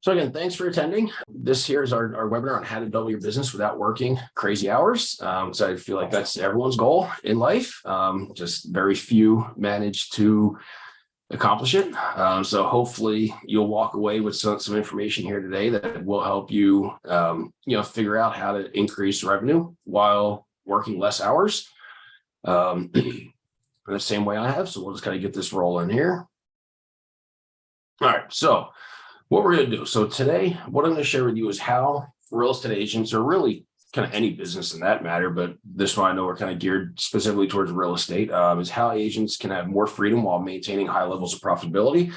So again, thanks for attending. This here is our webinar on how to double your business without working crazy hours. So I feel like that's everyone's goal in life. Just very few manage to accomplish it. So hopefully you'll walk away with some information here today that will help you, figure out how to increase revenue while working less hours. The same way I have. So we'll just kind of get this rolling here. All right. So what we're going to do. So today, what I'm going to share with you is how real estate agents, or really kind of any business in that matter, but this one I know we're kind of geared specifically towards real estate, is how agents can have more freedom while maintaining high levels of profitability,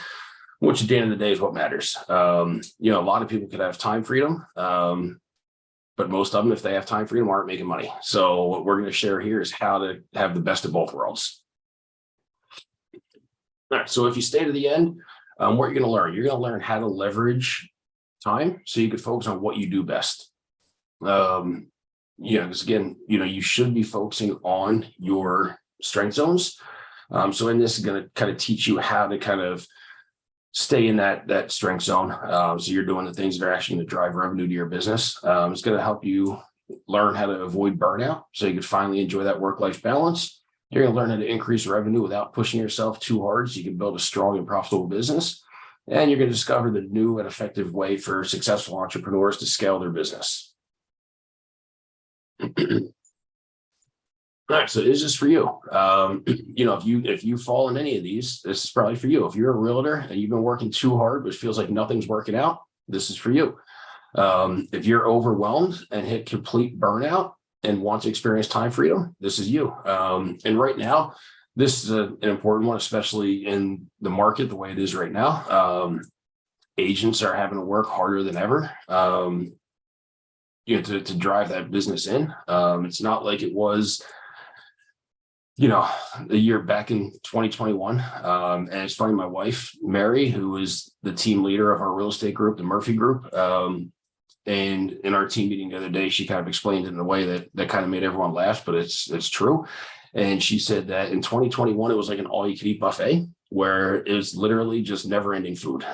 which at the end of the day is what matters. A lot of people could have time freedom, but most of them, if they have time freedom, aren't making money. So what we're going to share here is how to have the best of both worlds. All right. So if you stay to the end, what you're going to learn, how to leverage time so you can focus on what you do best. Because again, you should be focusing on your strength zones. So in this is going to kind of teach you how to kind of stay in that strength zone. So you're doing the things that are actually going to drive revenue to your business. It's going to help you learn how to avoid burnout so you can finally enjoy that work-life balance. You're going to learn how to increase revenue without pushing yourself too hard so you can build a strong and profitable business. And you're going to discover the new and effective way for successful entrepreneurs to scale their business. All right, so is this for you? If you fall in any of these, this is probably for you. If you're a realtor and you've been working too hard, but it feels like nothing's working out, this is for you. If you're overwhelmed and hit complete burnout and want to experience time freedom, this is you. And right now, this is an important one, especially in the market the way it is right now. Agents are having to work harder than ever, to drive that business in. It's not like it was, the year back in 2021. And it's funny, my wife, Mary, who is the team leader of our real estate group, the Murphy Group, and in our team meeting the other day, she kind of explained it in a way that kind of made everyone laugh, but it's true. And she said that in 2021, it was like an all-you-can-eat buffet where it was literally just never-ending food.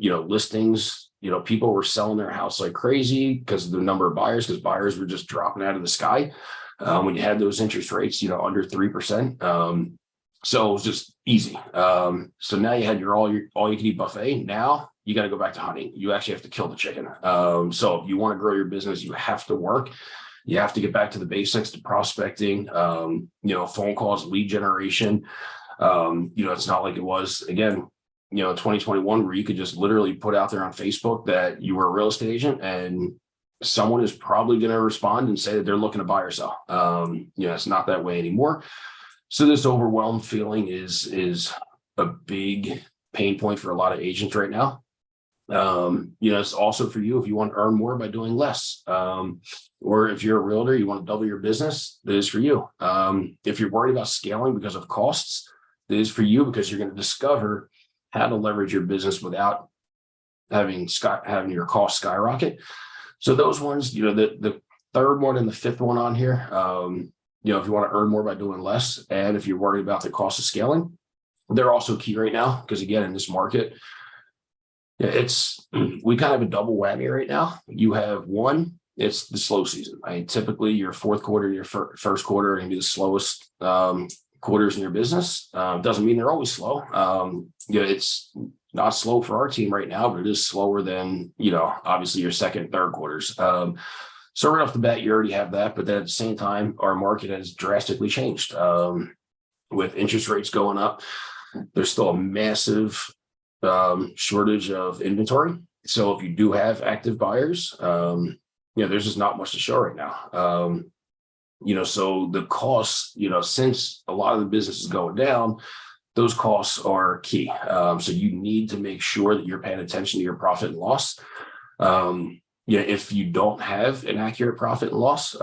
Listings, people were selling their house like crazy because of the number of buyers, because buyers were just dropping out of the sky when you had those interest rates, under 3%. So it was just easy. So now you had your all-you-can-eat buffet. Now you got to go back to hunting. You actually have to kill the chicken. So if you want to grow your business, you have to work. You have to get back to the basics, to prospecting, phone calls, lead generation. It's not like it was, again, 2021, where you could just literally put out there on Facebook that you were a real estate agent and someone is probably going to respond and say that they're looking to buy or sell. It's not that way anymore. So this overwhelmed feeling is a big pain point for a lot of agents right now. It's also for you if you want to earn more by doing less. Or if you're a realtor, you want to double your business, that is for you. If you're worried about scaling because of costs, that is for you, because you're going to discover how to leverage your business without having your costs skyrocket. So those ones, the third one and the fifth one on here, if you want to earn more by doing less, and if you're worried about the cost of scaling, they're also key right now, because again, in this market, we kind of have a double whammy right now. You have one, it's the slow season. Typically your fourth quarter and your first quarter are going to be the slowest quarters in your business. Doesn't mean they're always slow. It's not slow for our team right now, but it is slower than, obviously your second, third quarters. So right off the bat, you already have that. But then at the same time, our market has drastically changed. With interest rates going up, there's still a massive shortage of inventory. So if you do have active buyers, there's just not much to show right now. So the costs, since a lot of the business is going down, those costs are key. So you need to make sure that you're paying attention to your profit and loss. If you don't have an accurate profit and loss,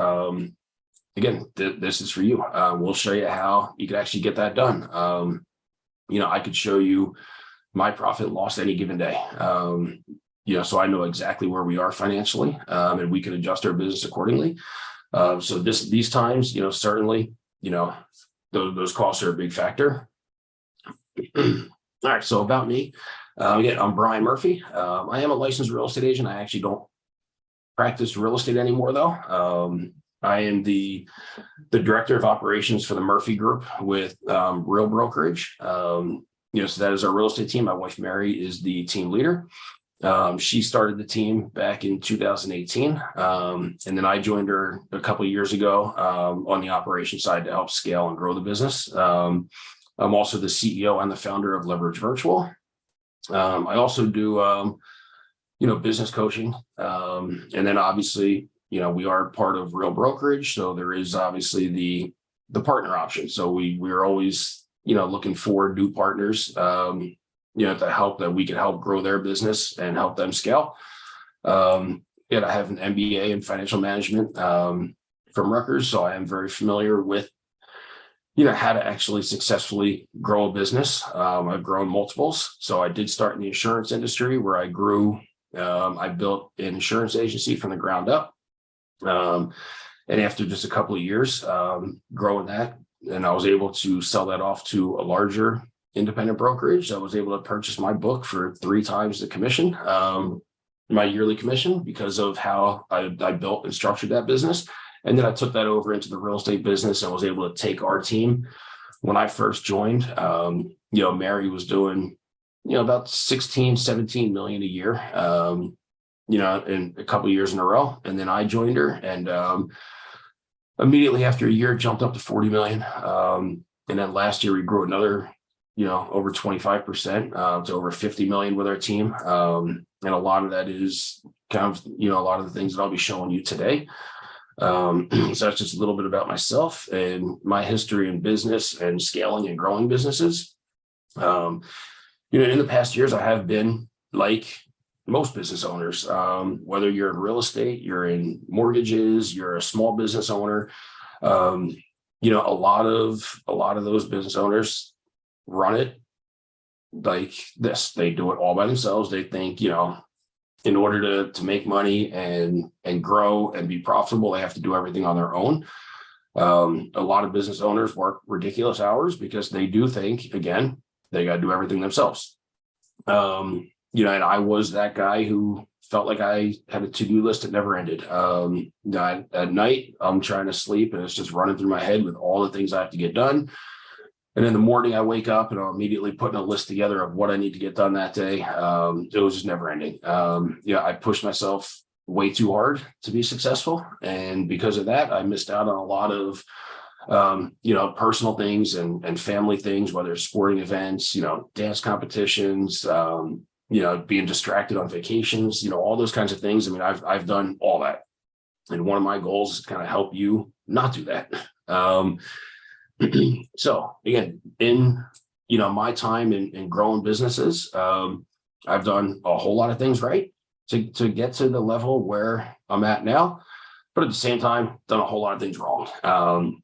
again, this is for you. We'll show you how you can actually get that done. I could show you my profit and loss any given day. So I know exactly where we are financially, and we can adjust our business accordingly. So these times, certainly, those costs are a big factor. All right. So about me, Again, I'm Brian Murphy. I am a licensed real estate agent. I actually don't practice real estate anymore, though. I am the director of operations for the Murphy Group with Real Brokerage. So that is our real estate team. My wife Mary is the team leader. She started the team back in 2018, and then I joined her a couple of years ago on the operations side to help scale and grow the business. I'm also the CEO and the founder of Leverage Virtual. I also do business coaching, and then obviously we are part of Real Brokerage, so there is obviously the partner option. So we're always looking for new partners to help that we can help grow their business and help them scale. And I have an MBA in financial management from Rutgers, so I am very familiar with how to actually successfully grow a business. I've grown multiples. So I did start in the insurance industry where I grew. I built an insurance agency from the ground up. And after just a couple of years growing that, and I was able to sell that off to a larger independent brokerage. I was able to purchase my book for 3 times the commission, my yearly commission, because of how I built and structured that business. And then I took that over into the real estate business and was able to take our team. When I first joined, Mary was doing, about 16, 17 million a year, in a couple of years in a row. And then I joined her, and immediately after a year, jumped up to 40 million. And then last year we grew another, over 25% to over 50 million with our team. And a lot of that is kind of, a lot of the things that I'll be showing you today. So that's just a little bit about myself and my history in business and scaling and growing businesses. In the past years, I have been like most business owners, whether you're in real estate, you're in mortgages, you're a small business owner. A lot of those business owners run it like this. They do it all by themselves. They think, in order to make money and grow and be profitable, they have to do everything on their own. A lot of business owners work ridiculous hours because they do think, again, they got to do everything themselves. And I was that guy who felt like I had a to-do list that never ended. At night, I'm trying to sleep and it's just running through my head with all the things I have to get done. And in the morning, I wake up and I'm immediately putting a list together of what I need to get done that day. It was just never ending. I pushed myself way too hard to be successful. And because of that, I missed out on a lot of, personal things and family things, whether it's sporting events, dance competitions, being distracted on vacations, all those kinds of things. I mean, I've done all that. And one of my goals is to kind of help you not do that. So again, in my time in growing businesses, I've done a whole lot of things right to get to the level where I'm at now, but at the same time, done a whole lot of things wrong.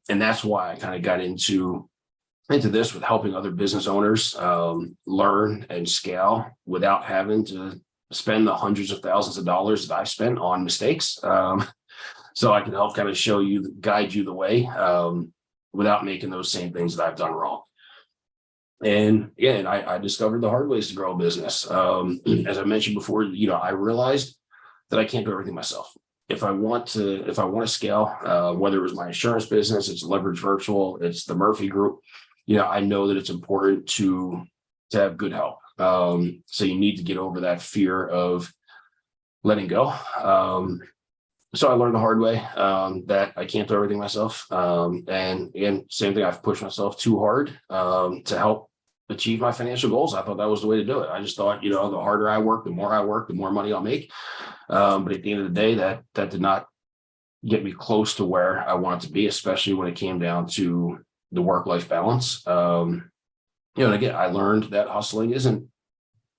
And that's why I kind of got into this with helping other business owners learn and scale without having to spend the hundreds of thousands of dollars that I've spent on mistakes. So I can help kind of guide you the way without making those same things that I've done wrong. And again, I discovered the hard ways to grow a business. As I mentioned before, I realized that I can't do everything myself. If I want to scale, whether it was my insurance business, it's Leverage Virtual, it's the Murphy Group, I know that it's important to have good help. So you need to get over that fear of letting go. So I learned the hard way that I can't do everything myself. And again, same thing, I've pushed myself too hard to help achieve my financial goals. I thought that was the way to do it. I just thought, the harder I work, the more money I'll make. But at the end of the day, that did not get me close to where I wanted to be, especially when it came down to the work-life balance. And again, I learned that hustling isn't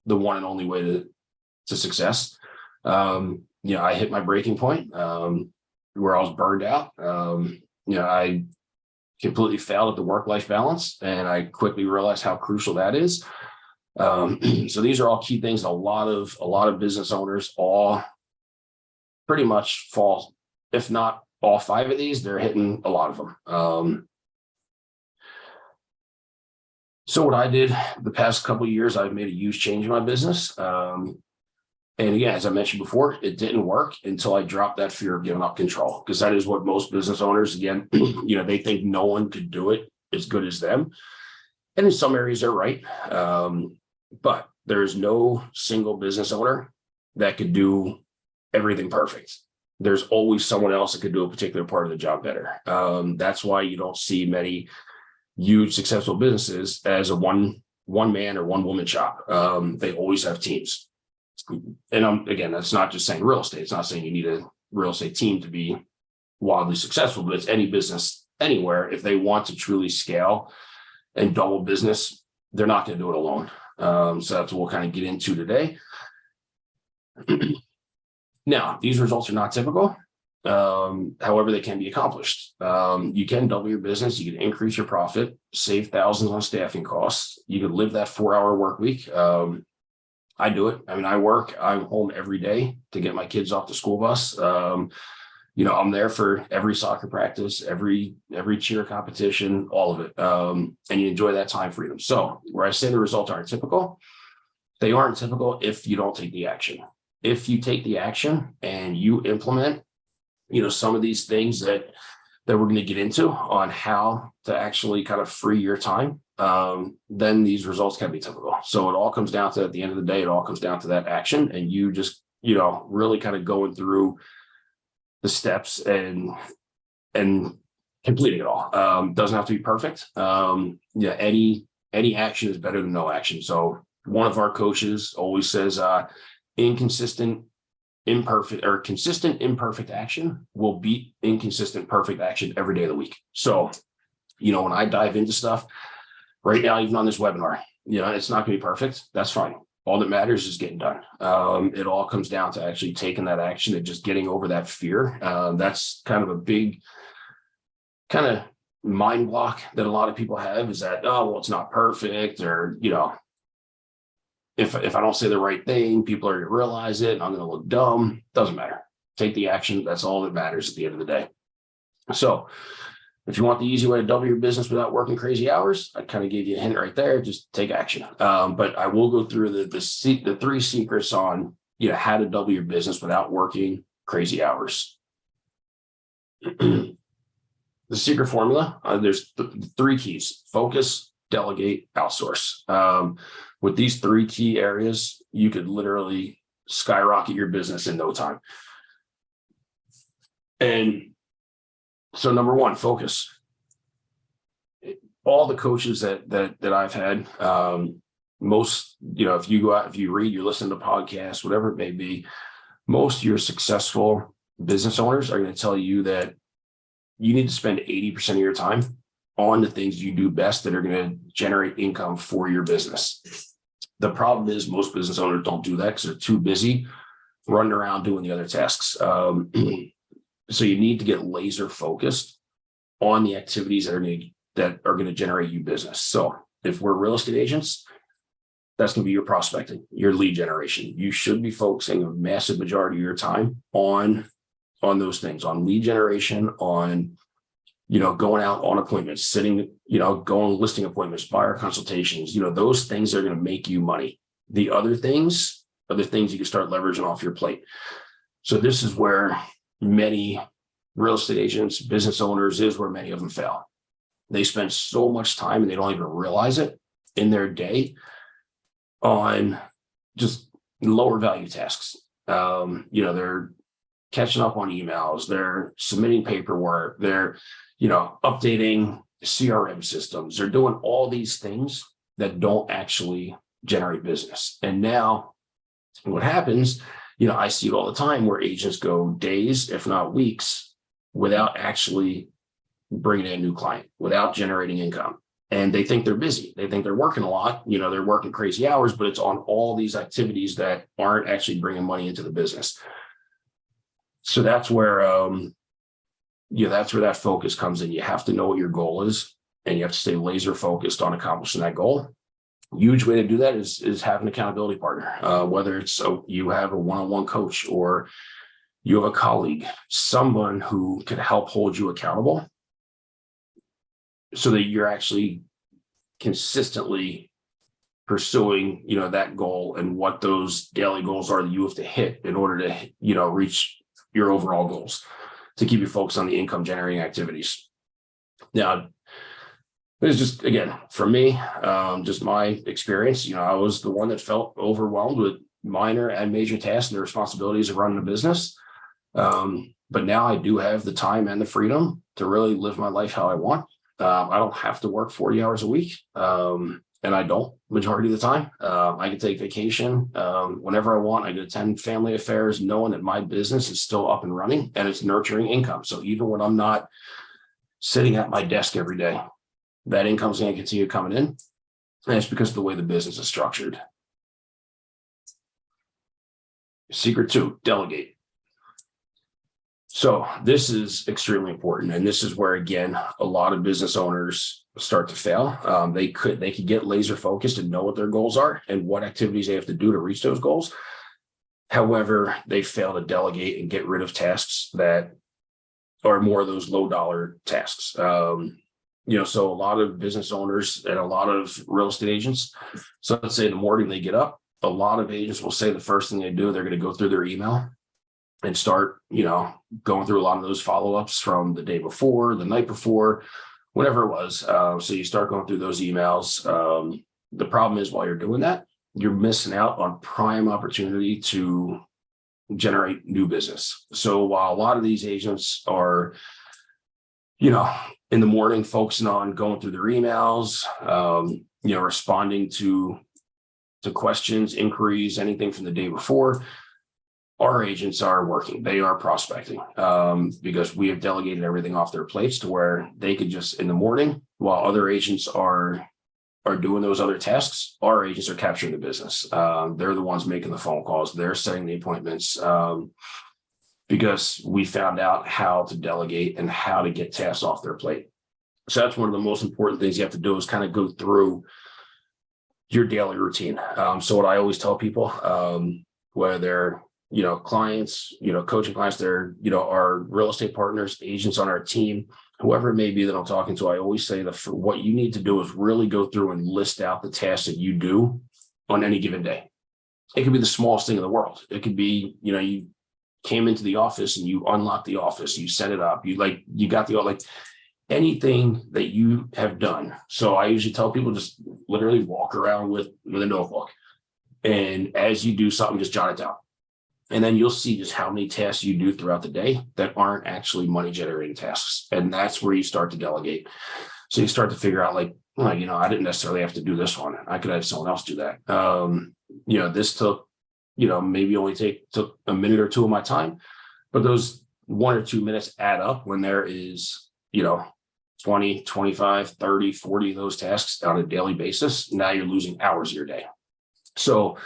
the one and only way to success. I hit my breaking point where I was burned out. I completely failed at the work-life balance, and I quickly realized how crucial that is. So these are all key things. A lot of business owners all pretty much fall, if not all 5 of these, they're hitting a lot of them. So what I did the past couple of years, I've made a huge change in my business. And again, as I mentioned before, it didn't work until I dropped that fear of giving up control, because that is what most business owners, again, they think no one could do it as good as them. And in some areas, they're right. But there's no single business owner that could do everything perfect. There's always someone else that could do a particular part of the job better. That's why you don't see many huge successful businesses as a one man or one woman shop. They always have teams. And again, that's not just saying real estate. It's not saying you need a real estate team to be wildly successful, but it's any business anywhere. If they want to truly scale and double business, they're not going to do it alone. So that's what we'll kind of get into today. Now, these results are not typical. However, they can be accomplished. You can double your business. You can increase your profit, save thousands on staffing costs. You could live that 4-hour work week. I do it. I mean, I'm home every day to get my kids off the school bus. I'm there for every soccer practice, every cheer competition, all of it. And you enjoy that time freedom. So where I say the results aren't typical, they aren't typical if you don't take the action. If you take the action and you implement, some of these things that we're going to get into on how to actually kind of free your time, then these results can be typical. So it all comes down to, at the end of the day, it all comes down to that action, and you just, really kind of going through the steps and completing it all. Doesn't have to be perfect. Any action is better than no action. So one of our coaches always says, consistent imperfect action will beat inconsistent perfect action every day of the week. So, when I dive into stuff right now, even on this webinar, it's not going to be perfect. That's fine. All that matters is getting done. It all comes down to actually taking that action and just getting over that fear. That's kind of a big kind of mind block that a lot of people have, is that, oh, well, it's not perfect, or, if I don't say the right thing, people are going to realize it and I'm going to look dumb. Doesn't matter. Take the action. That's all that matters at the end of the day. So if you want the easy way to double your business without working crazy hours, I kind of gave you a hint right there. Just take action. But I will go through the 3 secrets on how to double your business without working crazy hours. The secret formula, there's 3 keys: focus, delegate, outsource. With these 3 key areas, you could literally skyrocket your business in no time. And so number 1, focus. All the coaches that I've had, most, if you go out, if you read, you listen to podcasts, whatever it may be, most of your successful business owners are going to tell you that you need to spend 80% of your time on the things you do best that are going to generate income for your business. The problem is most business owners don't do that because they're too busy running around doing the other tasks. So you need to get laser focused on the activities that are going to generate you business. So if we're real estate agents, that's going to be your prospecting, your lead generation. You should be focusing a massive majority of your time on those things, on lead generation, on going out on appointments, sitting, going listing appointments, buyer consultations, those things are going to make you money. The other things are the things you can start leveraging off your plate. So this is where many real estate agents, business owners, is where many of them fail. They spend so much time, and they don't even realize it, in their day on just lower value tasks. They're catching up on emails, they're submitting paperwork, they're updating CRM systems. They're doing all these things that don't actually generate business. And now what happens, I see it all the time where agents go days, if not weeks, without actually bringing in a new client, without generating income. And they think they're busy. They think they're working a lot. They're working crazy hours, but it's on all these activities that aren't actually bringing money into the business. So that's where that focus comes in. You have to know what your goal is, and you have to stay laser focused on accomplishing that goal. Huge way to do that is have an accountability partner, whether it's you have a one-on-one coach, or you have a colleague, someone who can help hold you accountable so that you're actually consistently pursuing, that goal and what those daily goals are that you have to hit in order to, reach your overall goals, to keep you focused on the income generating activities. Now, it's just, again, for me, just my experience, I was the one that felt overwhelmed with minor and major tasks and the responsibilities of running a business. But now I do have the time and the freedom to really live my life how I want. I don't have to work 40 hours a week. And I don't majority of the time. I can take vacation whenever I want. I can attend family affairs, knowing that my business is still up and running and it's nurturing income. So even when I'm not sitting at my desk every day, that income is going to continue coming in. And it's because of the way the business is structured. Secret 2, delegate. So this is extremely important. And this is where, again, a lot of business owners start to fail. They could get laser focused and know what their goals are and what activities they have to do to reach those goals. However, they fail to delegate and get rid of tasks that are more of those low dollar tasks. So a lot of business owners and a lot of real estate agents, so let's say in the morning they get up, a lot of agents will say the first thing they do, they're going to go through their email and start, going through a lot of those follow-ups from the day before, the night before, whatever it was. So you start going through those emails. The problem is while you're doing that, you're missing out on prime opportunity to generate new business. So while a lot of these agents are, in the morning focusing on going through their emails, responding to questions, inquiries, anything from the day before, our agents are working. They are prospecting because we have delegated everything off their plates to where they could just in the morning, while other agents are doing those other tasks, our agents are capturing the business. They're the ones making the phone calls. They're setting the appointments because we found out how to delegate and how to get tasks off their plate. So that's one of the most important things you have to do is kind of go through your daily routine. So what I always tell people, whether they're clients, coaching clients, they're, our real estate partners, agents on our team, whoever it may be that I'm talking to, I always say that for what you need to do is really go through and list out the tasks that you do on any given day. It could be the smallest thing in the world. It could be, you came into the office and you unlocked the office, you set it up, you got anything that you have done. So I usually tell people just literally walk around with a notebook. And as you do something, just jot it down. And then you'll see just how many tasks you do throughout the day that aren't actually money generating tasks. And that's where you start to delegate. So you start to figure out I didn't necessarily have to do this one. I could have someone else do that. This took, maybe only took a minute or two of my time, but those 1 or 2 minutes add up when there is, 20, 25, 30, 40 of those tasks on a daily basis. Now you're losing hours of your day. So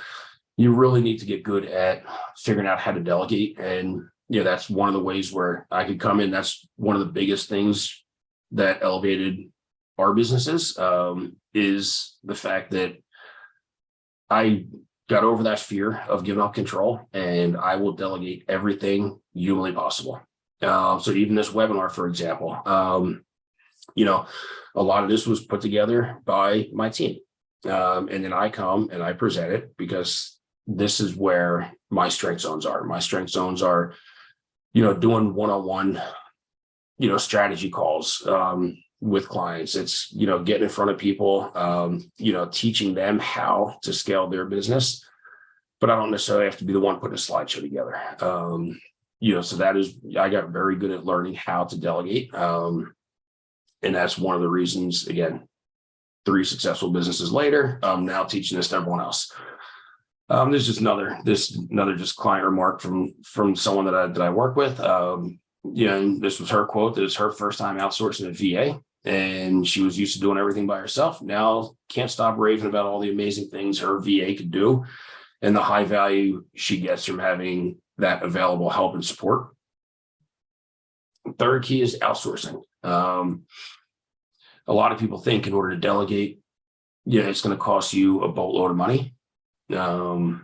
you really need to get good at figuring out how to delegate. And, that's one of the ways where I could come in. That's one of the biggest things that elevated our businesses, is the fact that I got over that fear of giving up control, and I will delegate everything humanly possible. So even this webinar, for example, a lot of this was put together by my team. And then I come and I present it because this is where my strength zones are. My strength zones are, doing one-on-one, strategy calls with clients. It's, getting in front of people, teaching them how to scale their business. But I don't necessarily have to be the one putting a slideshow together. So that is, I got very good at learning how to delegate. And that's one of the reasons, again, 3 successful businesses later, I'm now teaching this to everyone else. There's just another just client remark from someone that I work with. And this was her quote. That it's her first time outsourcing a VA, and she was used to doing everything by herself. Now can't stop raving about all the amazing things her VA could do and the high value she gets from having that available help and support. Third key is outsourcing. A lot of people think in order to delegate, it's going to cost you a boatload of money. In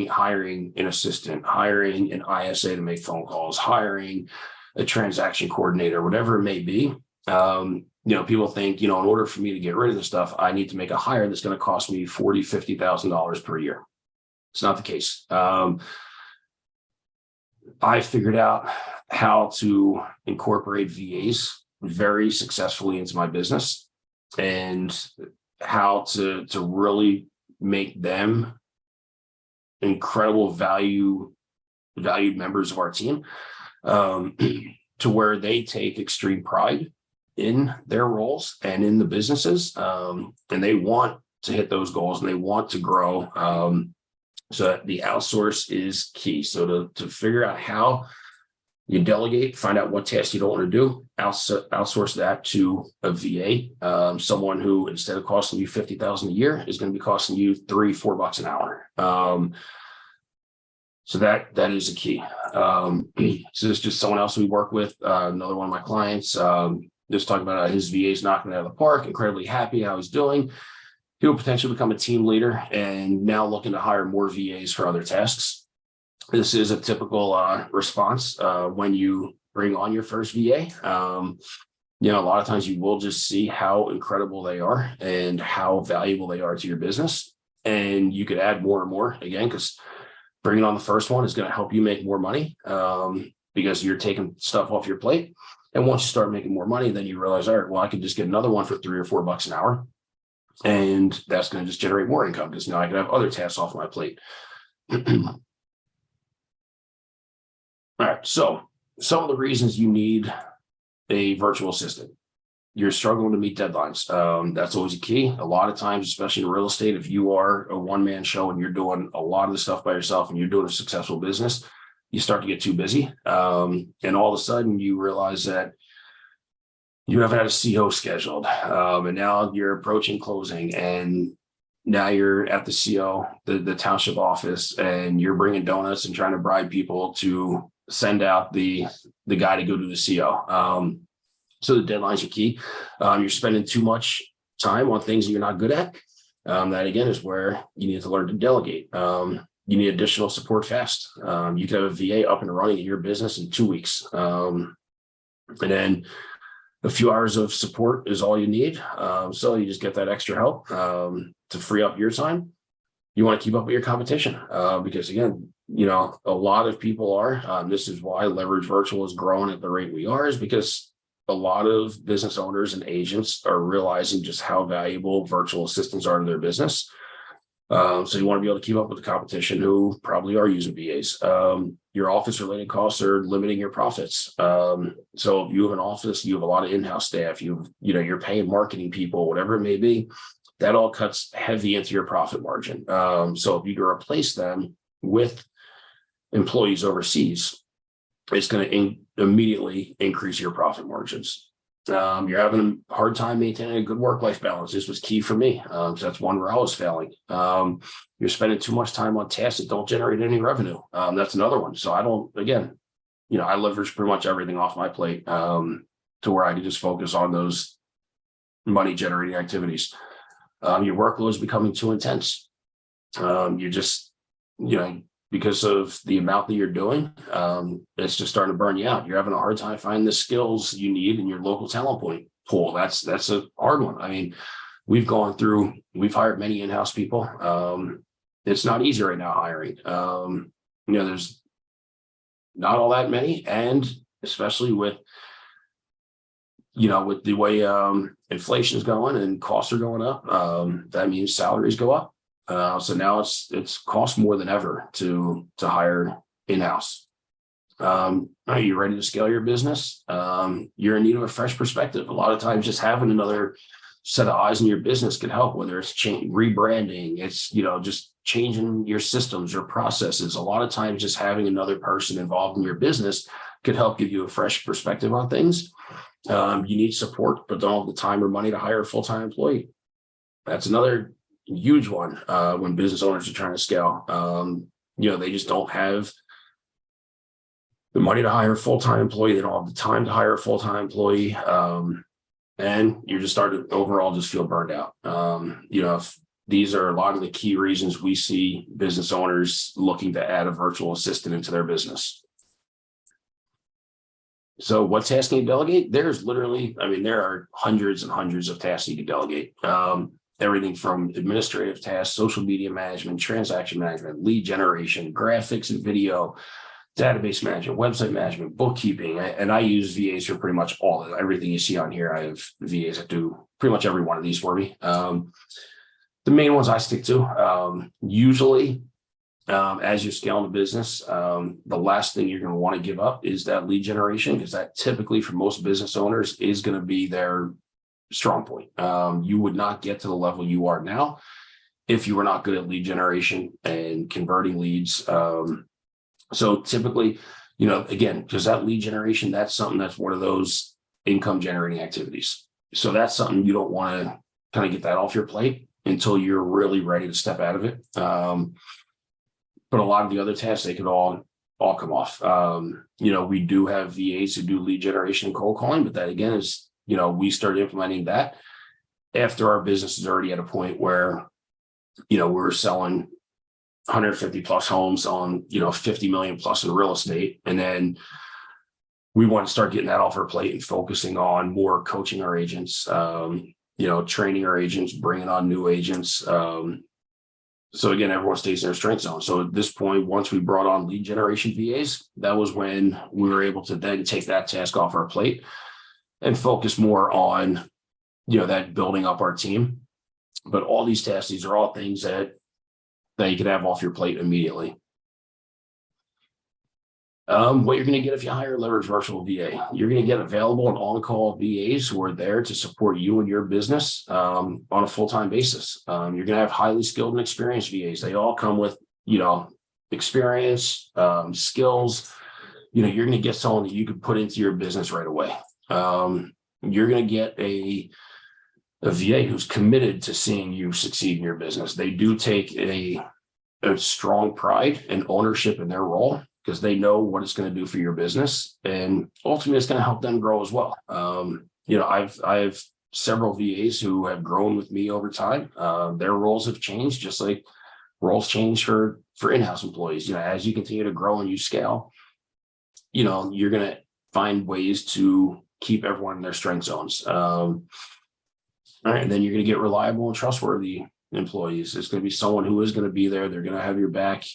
hiring an assistant, hiring an ISA to make phone calls, hiring a transaction coordinator, whatever it may be. People think, in order for me to get rid of this stuff, I need to make a hire that's going to cost me $40,000, $50,000 per year. It's not the case. I figured out how to incorporate VAs very successfully into my business, and how to really make them incredible valued members of our team, to where they take extreme pride in their roles and in the businesses, and they want to hit those goals and they want to grow. So the outsource is key. So to figure out how you delegate, find out what tasks you don't want to do, outsource that to a VA, someone who, instead of costing you $50,000 a year, is going to be costing you $3-4 an hour. So that is a key. So it's just someone else we work with, another one of my clients, just talking about his VA's knocking it out of the park, incredibly happy how he's doing. He will potentially become a team leader and now looking to hire more VAs for other tasks. This is a typical response when you bring on your first VA. A lot of times you will just see how incredible they are and how valuable they are to your business. And you could add more and more, again, because bringing on the first one is going to help you make more money, because you're taking stuff off your plate. And once you start making more money, then you realize, all right, well, I could just get another one for $3 or $4 an hour. And that's going to just generate more income, because now I can have other tasks off my plate. All right. So some of the reasons you need a virtual assistant: you're struggling to meet deadlines. That's always a key. A lot of times, especially in real estate, if you are a one-man show and you're doing a lot of the stuff by yourself and you're doing a successful business, you start to get too busy. And all of a sudden you realize that you haven't had a CO scheduled, and now you're approaching closing, and now you're at the CO, the township office, and you're bringing donuts and trying to bribe people to send out the guy to go to the CO. So the deadlines are key. You're spending too much time on things that you're not good at. That again is where you need to learn to delegate. You need additional support fast. You can have a VA up and running in your business in 2 weeks. And then a few hours of support is all you need. So you just get that extra help to free up your time. You want to keep up with your competition, because again, a lot of people are. This is why Leverage Virtual is growing at the rate we are, is because a lot of business owners and agents are realizing just how valuable virtual assistants are to their business. So you want to be able to keep up with the competition who probably are using VAs. Your office related costs are limiting your profits. So if you have an office, you have a lot of in-house staff, you're paying marketing people, whatever it may be, that all cuts heavy into your profit margin. So if you can replace them with employees overseas, it's going to immediately increase your profit margins. You're having a hard time maintaining a good work-life balance. This was key for me. So that's one where I was failing. You're spending too much time on tasks that don't generate any revenue. That's another one. So I leverage pretty much everything off my plate, to where I can just focus on those money generating activities. Your workload is becoming too intense. You're just, because of the amount that you're doing, it's just starting to burn you out. You're having a hard time finding the skills you need in your local talent pool. That's a hard one. I mean, we've hired many in-house people. It's not easy right now hiring. There's not all that many, and especially with the way inflation is going and costs are going up, that means salaries go up. So now it's cost more than ever to hire in-house. Are you ready to scale your business? You're in need of a fresh perspective. A lot of times just having another set of eyes in your business can help, whether it's rebranding, it's, just changing your systems or processes. A lot of times just having another person involved in your business could help give you a fresh perspective on things. You need support, but don't have the time or money to hire a full-time employee. That's another huge one when business owners are trying to scale. They just don't have the money to hire a full-time employee. They don't have the time to hire a full-time employee. And you're just starting to overall just feel burned out. If these are a lot of the key reasons we see business owners looking to add a virtual assistant into their business. So what tasks can you delegate? There's literally, I mean, there are hundreds and hundreds of tasks you can delegate. Everything from administrative tasks, social media management, transaction management, lead generation, graphics and video, database management, website management, bookkeeping. And I use VAs for pretty much all of it. Everything you see on here. I have VAs that do pretty much every one of these for me. The main ones I stick to, usually, as you're scaling the business, the last thing you're going to want to give up is that lead generation, because that typically for most business owners is going to be their strong point. You would not get to the level you are now if you were not good at lead generation and converting leads. So typically, again, because that lead generation, that's something that's one of those income generating activities. So that's something you don't want to kind of get that off your plate until you're really ready to step out of it. But a lot of the other tasks, they could all come off. We do have VAs who do lead generation and cold calling, but that again is, we started implementing that after our business is already at a point where, we're selling 150 plus homes on, 50 million plus in real estate. And then we want to start getting that off our plate and focusing on more coaching our agents, training our agents, bringing on new agents. So again, everyone stays in their strength zone. So at this point, once we brought on lead generation VAs, that was when we were able to then take that task off our plate and focus more on, that building up our team. But all these tasks, these are all things that you can have off your plate immediately. What you're going to get if you hire a Leverage Virtual VA, you're going to get available and on-call VAs who are there to support you and your business on a full-time basis. You're going to have highly skilled and experienced VAs. They all come with, experience, skills. You're going to get someone that you could put into your business right away. You're going to get a VA who's committed to seeing you succeed in your business. They do take a strong pride and ownership in their role, because they know what it's going to do for your business, and ultimately it's going to help them grow as well. I have several VAs who have grown with me over time. Their roles have changed, just like roles change for in-house employees. As you continue to grow and you scale, you're going to find ways to keep everyone in their strength zones. All right, and then you're going to get reliable and trustworthy employees. It's going to be someone who is going to be there. They're going to have your back.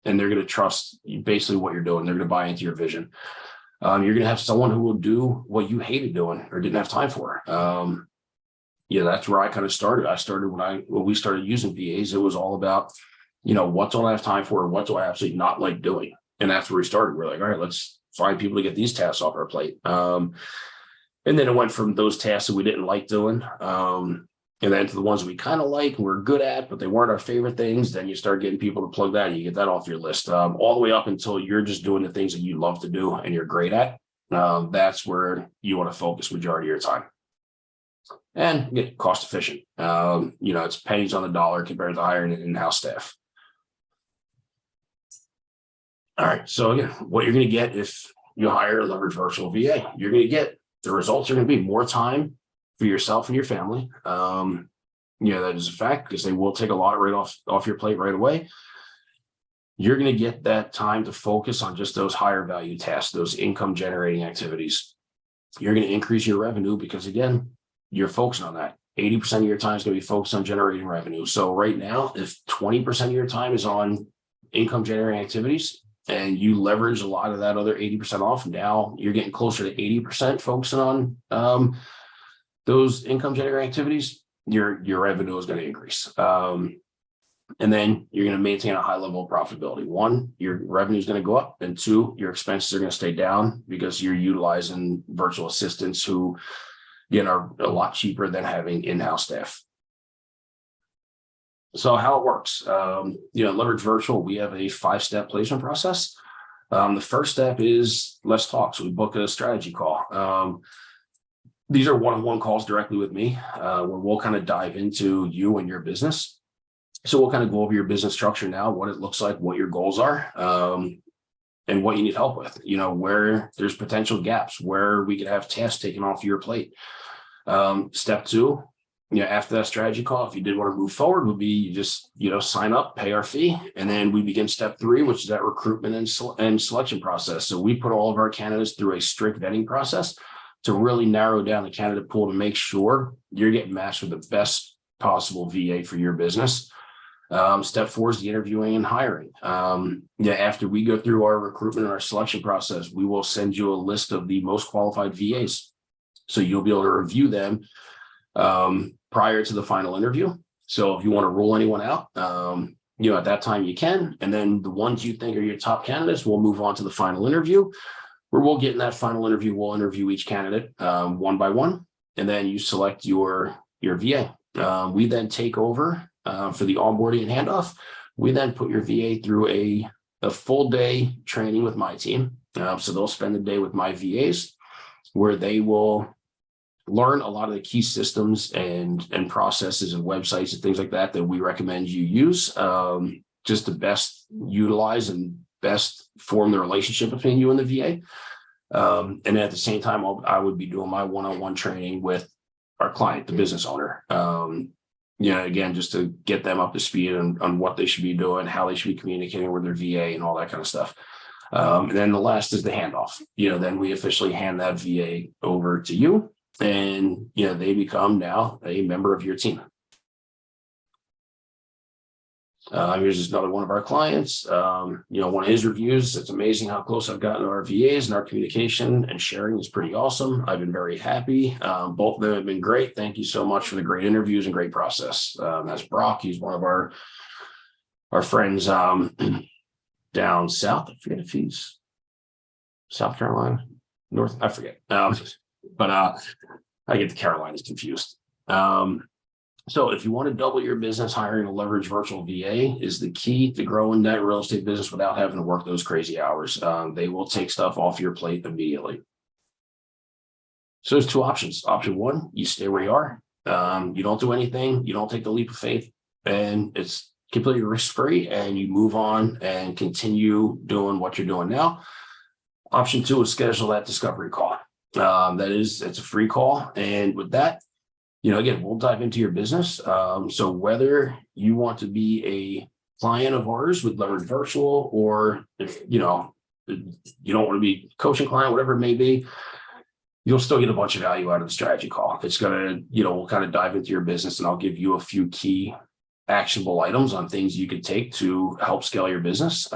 And they're going to trust basically what you're doing. They're going to buy into your vision. You're going to have someone who will do what you hated doing or didn't have time for. That's where I kind of started. I started when we started using VAs. It was all about, what don't I have time for? What do I absolutely not like doing? And that's where we started. We're like, all right, let's find people to get these tasks off our plate. And then it went from those tasks that we didn't like doing, and then to the ones we kind of like, we're good at, but they weren't our favorite things. Then you start getting people to plug that and you get that off your list, all the way up until you're just doing the things that you love to do and you're great at. That's where you want to focus majority of your time and get cost efficient. It's pennies on the dollar compared to hiring an in-house staff. All right. So again, what you're going to get if you hire a Leverage Virtual VA, you're going to get the results are going to be more time for yourself and your family. That is a fact, because they will take a lot right off your plate right away. You're going to get that time to focus on just those higher value tasks, those income generating activities. You're going to increase your revenue because, again, you're focusing on that. 80% of your time is going to be focused on generating revenue. So right now, if 20% of your time is on income generating activities and you leverage a lot of that other 80% off, now you're getting closer to 80% focusing on those income generating activities, your revenue is going to increase. And then you're going to maintain a high level of profitability. One, your revenue is going to go up, and two, your expenses are going to stay down because you're utilizing virtual assistants who, again, are a lot cheaper than having in-house staff. So how it works, Leverage Virtual, we have a 5-step placement process. The first step is let's talk. So we book a strategy call. These are one-on-one calls directly with me, where we'll kind of dive into you and your business. So we'll kind of go over your business structure now, what it looks like, what your goals are, and what you need help with, where there's potential gaps, where we could have tasks taken off your plate. Step 2, After that strategy call, if you did want to move forward, would be you just, sign up, pay our fee, and then we begin step 3, which is that recruitment and selection process. So we put all of our candidates through a strict vetting process to really narrow down the candidate pool to make sure you're getting matched with the best possible VA for your business. Step 4 is the interviewing and hiring. After we go through our recruitment and our selection process, we will send you a list of the most qualified VAs. So you'll be able to review them prior to the final interview. So if you want to rule anyone out, at that time you can. And then the ones you think are your top candidates, we'll move on to the final interview, where we'll get in that final interview. We'll interview each candidate one by one, and then you select your VA. We then take over for the onboarding and handoff. We then put your VA through a full day training with my team. So they'll spend the day with my VAs, where they will learn a lot of the key systems and processes and websites and things like that we recommend you use, just to best utilize and best form the relationship between you and the VA. And at the same time, I would be doing my one-on-one training with our client, the business owner. Again, just to get them up to speed on what they should be doing, how they should be communicating with their VA and all that kind of stuff. And then the last is the handoff. Then we officially hand that VA over to you, and they become now a member of your team. Here's just another one of our clients. One of his reviews. It's amazing how close I've gotten to our VAs, and our communication and sharing is pretty awesome. I've been very happy. Both of them have been great. Thank you so much for the great interviews and great process. That's Brock. He's one of our friends down south. I forget if he's South Carolina, North. I forget. But I get the Carolinas confused. So if you want to double your business, hiring a leverage virtual VA is the key to growing that real estate business without having to work those crazy hours. They will take stuff off your plate immediately. So there's 2 options. Option 1, you stay where you are. You don't do anything. You don't take the leap of faith, and it's completely risk-free, and you move on and continue doing what you're doing now. Option 2 is schedule that discovery call. It's a free call. And with that, again, we'll dive into your business. So whether you want to be a client of ours with Leverage Virtual, or if you don't want to be a coaching client, whatever it may be, you'll still get a bunch of value out of the strategy call. It's going to, we'll kind of dive into your business, and I'll give you a few key actionable items on things you could take to help scale your business.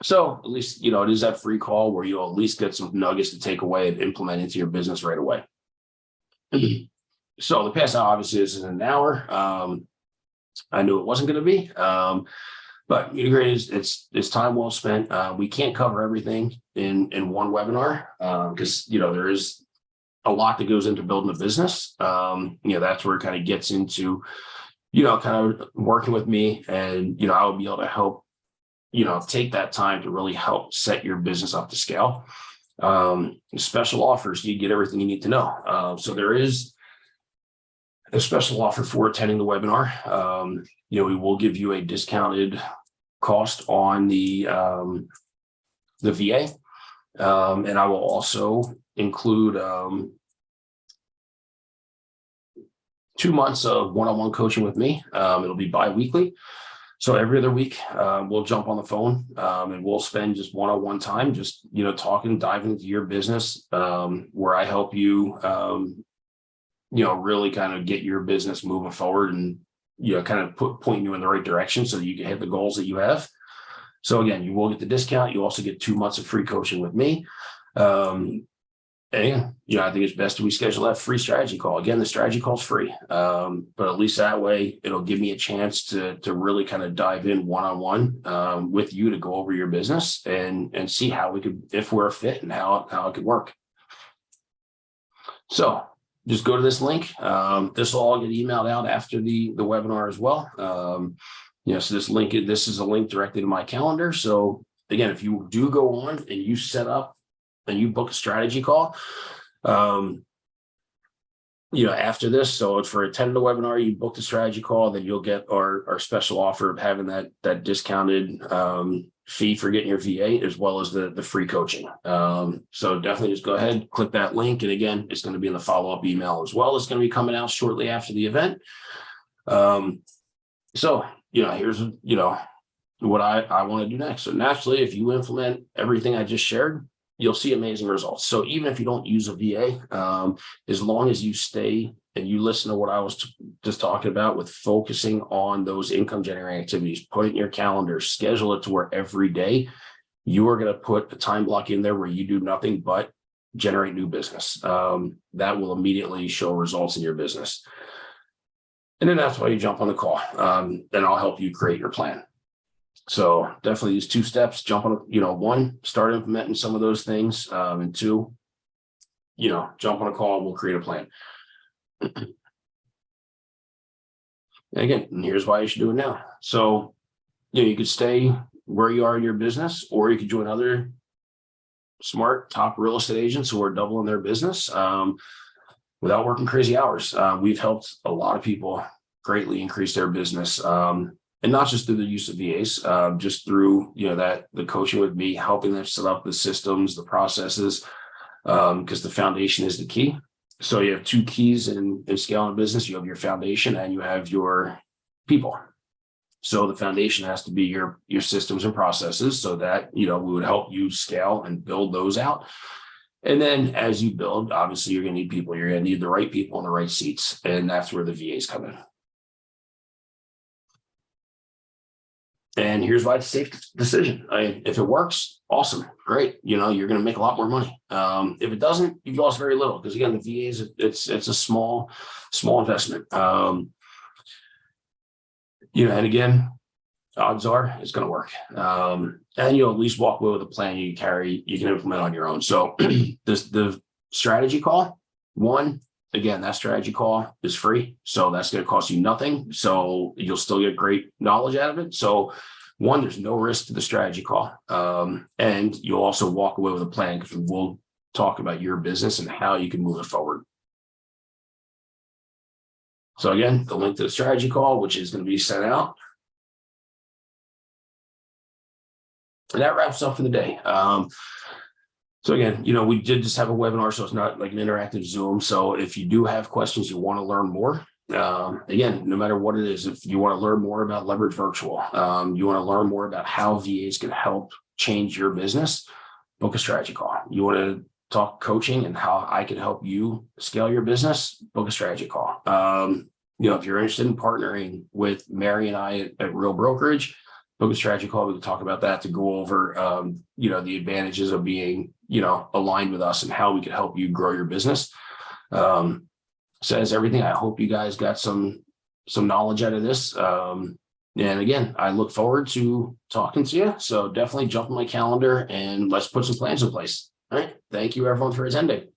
So at least, it is that free call where you'll at least get some nuggets to take away and implement into your business right away. So the past hour, obviously, this is an hour. I knew it wasn't going to be, but it's time well spent. We can't cover everything in one webinar because, there is a lot that goes into building a business. That's where it kind of gets into, kind of working with me, and, I will be able to help, take that time to really help set your business up to scale. Special offers, you get everything you need to know. So there is a special offer for attending the webinar. We will give you a discounted cost on the VA. And I will also include 2 months of one-on-one coaching with me. It'll be bi-weekly. So every other week, we'll jump on the phone and we'll spend just one-on-one time, just, talking, diving into your business, where I help you, really kind of get your business moving forward and, kind of point you in the right direction so that you can hit the goals that you have. So again, you will get the discount. You also get 2 months of free coaching with me. And, I think it's best we schedule that free strategy call. Again, the strategy call is free, but at least that way it'll give me a chance to really kind of dive in one-on-one with you to go over your business and see how we could, if we're a fit, and how it could work. So just go to this link. This will all get emailed out after the webinar as well. So this is a link directly to my calendar. So again, if you do go on and you set up and you book a strategy call, after this. So it's for attending the webinar, you book the strategy call, then you'll get our special offer of having that discounted fee for getting your VA, as well as the free coaching. So definitely just go ahead, click that link. And again, it's going to be in the follow-up email as well. It's going to be coming out shortly after the event. So, here's, what I want to do next. So naturally, if you implement everything I just shared, you'll see amazing results. So even if you don't use a VA, as long as you stay and you listen to what I was just talking about with focusing on those income generating activities, put it in your calendar, schedule it to where every day you are going to put a time block in there where you do nothing but generate new business. That will immediately show results in your business. And then that's why you jump on the call. Then I'll help you create your plan. So definitely these 2 steps, jump on, 1, start implementing some of those things. And 2, jump on a call, we'll create a plan. And again, here's why you should do it now. So, you could stay where you are in your business, or you could join other smart top real estate agents who are doubling their business without working crazy hours. We've helped a lot of people greatly increase their business. And not just through the use of VAs, just through, the coaching with me, helping them set up the systems, the processes, because the foundation is the key. So you have 2 keys in scaling a business. You have your foundation and you have your people. So the foundation has to be your systems and processes, so that, we would help you scale and build those out. And then as you build, obviously you're going to need people. You're going to need the right people in the right seats. And that's where the VAs come in. And here's why it's a safe decision. If it works, awesome, great. You're going to make a lot more money. If it doesn't, you've lost very little, because again, the VAs, it's a small investment. And again, odds are it's going to work. And you'll at least walk away with a plan you can implement on your own. So the strategy call, again, that strategy call is free. So that's going to cost you nothing. So you'll still get great knowledge out of it. So 1, there's no risk to the strategy call. And you'll also walk away with a plan, because we'll talk about your business and how you can move it forward. So again, the link to the strategy call, which is going to be sent out. And that wraps up for the day. So again, we did just have a webinar, so it's not like an interactive Zoom. So if you do have questions, you want to learn more, again, no matter what it is, if you want to learn more about Leverage Virtual, you want to learn more about how VAs can help change your business, book a strategy call. You want to talk coaching and how I can help you scale your business, book a strategy call. If you're interested in partnering with Mary and I at Real Brokerage, book a strategy call. We can talk about that to go over, the advantages of being, aligned with us and how we can help you grow your business. Says everything. I hope you guys got some knowledge out of this. And again, I look forward to talking to you. So definitely jump on my calendar and let's put some plans in place. All right. Thank you everyone for attending.